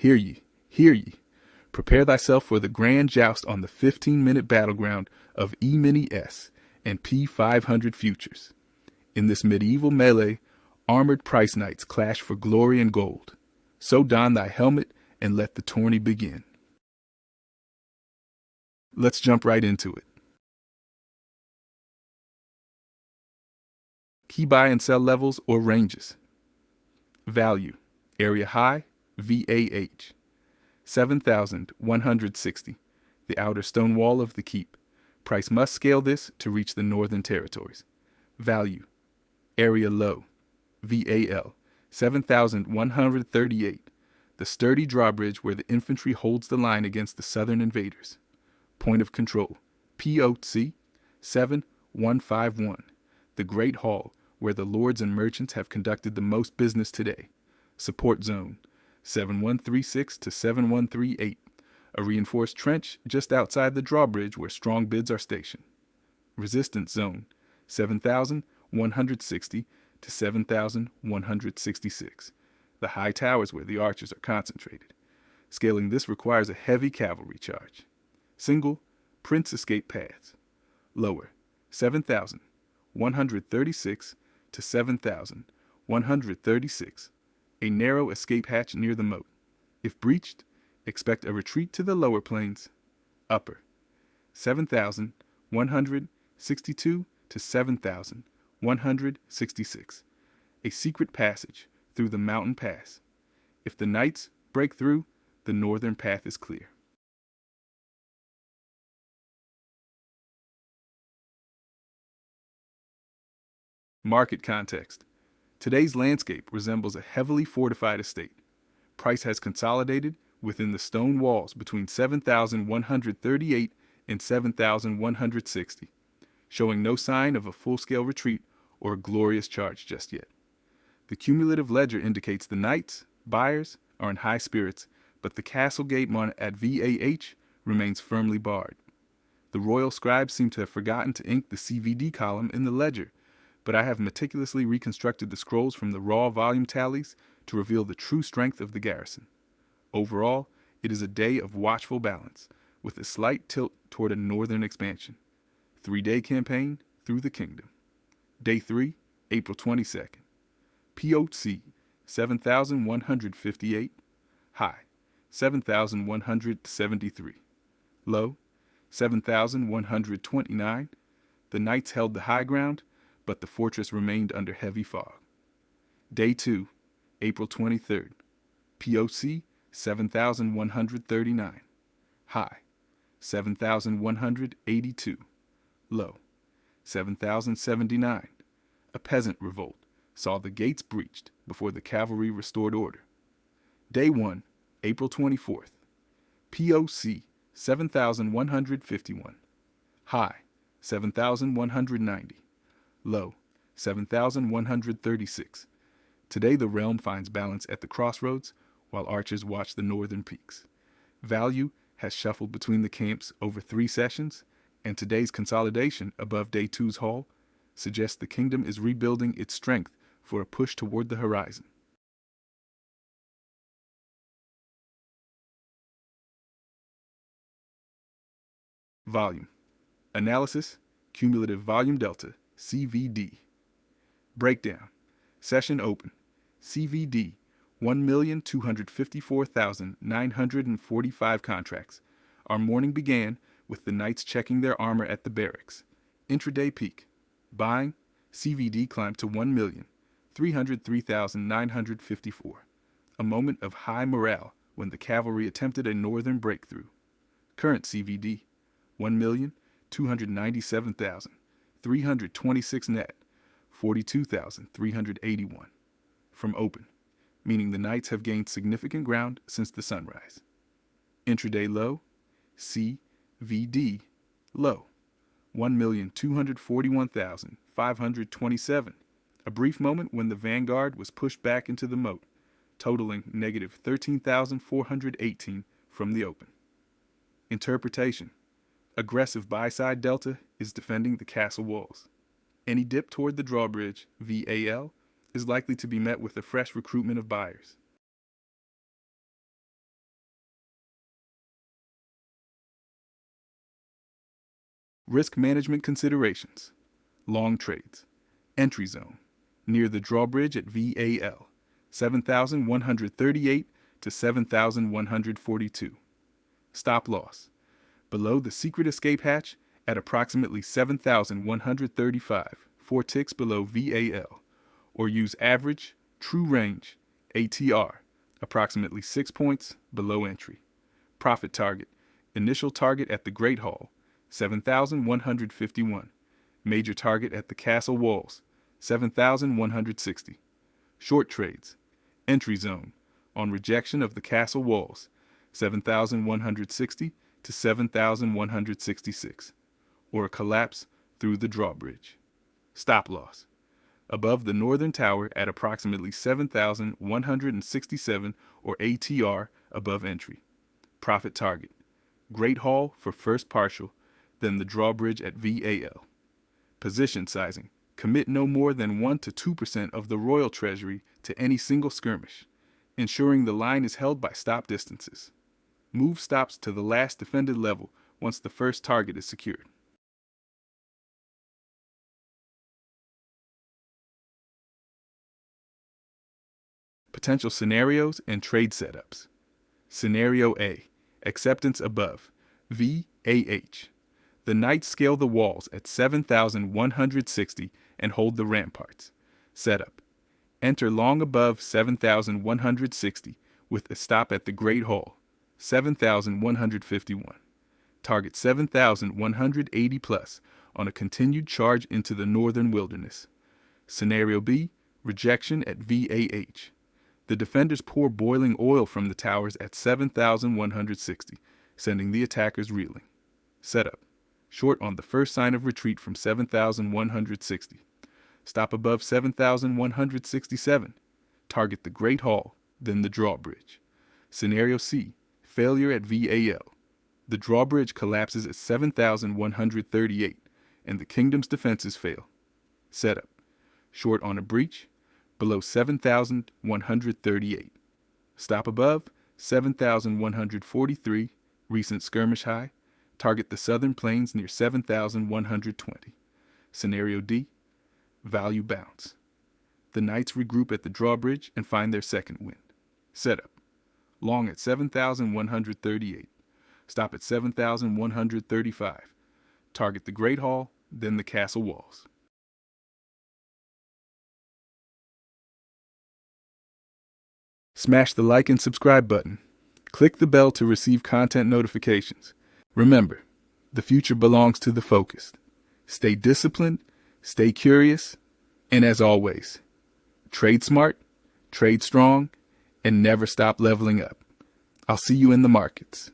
Hear ye, hear ye. Prepare thyself for the grand joust on the 15-minute battleground of E-mini S&P 500 futures. In this medieval melee, armored price knights clash for glory and gold. So don thy helmet and let the tourney begin. Let's jump right into it. Key buy and sell levels or ranges. Value, area high, VAH, 7,160, the outer stone wall of the keep. Price must scale this to reach the northern territories. Value, area low, VAL, 7,138, the sturdy drawbridge where the infantry holds the line against the southern invaders. Point of control, POC, 7151, the Great Hall where the lords and merchants have conducted the most business today. Support zone, 7136 to 7138, a reinforced trench just outside the drawbridge where strong bids are stationed. Resistance zone, 7,160 to 7,166, the high towers where the archers are concentrated. Scaling this requires a heavy cavalry charge. Single, Prince escape paths. Lower, 7,136 to 7,136, a narrow escape hatch near the moat. If breached, expect a retreat to the lower plains. Upper, 7,162 to 7,166, a secret passage through the mountain pass. If the knights break through, the northern path is clear. Market context. Today's landscape resembles a heavily fortified estate. Price has consolidated within the stone walls between 7,138 and 7,160, showing no sign of a full-scale retreat or a glorious charge just yet. The cumulative ledger indicates the knights, buyers, are in high spirits, but the castle gate at VAH remains firmly barred. The royal scribes seem to have forgotten to ink the CVD column in the ledger, but I have meticulously reconstructed the scrolls from the raw volume tallies to reveal the true strength of the garrison. Overall, it is a day of watchful balance, with a slight tilt toward a northern expansion. 3-day campaign through the kingdom. Day 3, April 22nd. POC, 7,158. High, 7,173. Low, 7,129. The knights held the high ground, but the fortress remained under heavy fog. Day 2, April 23rd. POC, 7,139. High, 7,182. Low, 7,079. A peasant revolt saw the gates breached before the cavalry restored order. Day 1, April 24th. POC, 7,151. High, 7,190. Low, 7,136. Today the realm finds balance at the crossroads while archers watch the northern peaks. Value has shuffled between the camps over 3 sessions, and today's consolidation above Day 2's haul suggests the kingdom is rebuilding its strength for a push toward the horizon. Volume. Analysis, cumulative volume delta, CVD. Breakdown. Session open. CVD, 1,254,945 contracts. Our morning began with the knights checking their armor at the barracks. Intraday peak. Buying, CVD climbed to 1,303,954. A moment of high morale when the cavalry attempted a northern breakthrough. Current CVD, 1,297,326 net, 42,381. From open, meaning the knights have gained significant ground since the sunrise. Intraday low, CVD low, 1,241,527. A brief moment when the vanguard was pushed back into the moat, totaling negative 13,418 from the open. Interpretation. Aggressive buy-side delta is defending the castle walls. Any dip toward the drawbridge, VAL, is likely to be met with a fresh recruitment of buyers. Risk management considerations. Long trades. Entry zone. Near the drawbridge at VAL, 7,138 to 7,142. Stop loss. Below the secret escape hatch at approximately 7,135, 4 ticks below VAL, or use average, true range, ATR, approximately 6 points below entry. Profit target. Initial target at the Great Hall, 7,151. Major target at the Castle Walls, 7,160. Short trades. Entry zone. On rejection of the Castle Walls, 7,160 to 7,166. Or a collapse through the drawbridge. Stop loss. Above the northern tower at approximately 7,167 or ATR above entry. Profit target. Great Hall for first partial, then the drawbridge at VAL. Position sizing. Commit no more than 1 to 2% of the Royal Treasury to any single skirmish, ensuring the line is held by stop distances. Move stops to the last defended level once the first target is secured. Potential scenarios and trade setups. Scenario A. Acceptance above. VAH. The knights scale the walls at 7,160 and hold the ramparts. Setup. Enter long above 7,160 with a stop at the Great Hall, 7,151. Target 7,180 plus on a continued charge into the northern wilderness. Scenario B. Rejection at VAH. The defenders pour boiling oil from the towers at 7,160, sending the attackers reeling. Setup. Short on the first sign of retreat from 7,160. Stop above 7,167. Target the Great Hall, then the drawbridge. Scenario C. Failure at VAL. The drawbridge collapses at 7,138, and the kingdom's defenses fail. Setup. Short on a breach, below 7,138. Stop above 7,143, recent skirmish high. Target the southern plains near 7,120. Scenario D. Value bounce. The knights regroup at the drawbridge and find their second wind. Setup. Long at 7,138. Stop at 7,135. Target the Great Hall, then the castle walls. Smash the like and subscribe button. Click the bell to receive content notifications. Remember, the future belongs to the focused. Stay disciplined, stay curious, and as always, trade smart, trade strong, and never stop leveling up. I'll see you in the markets.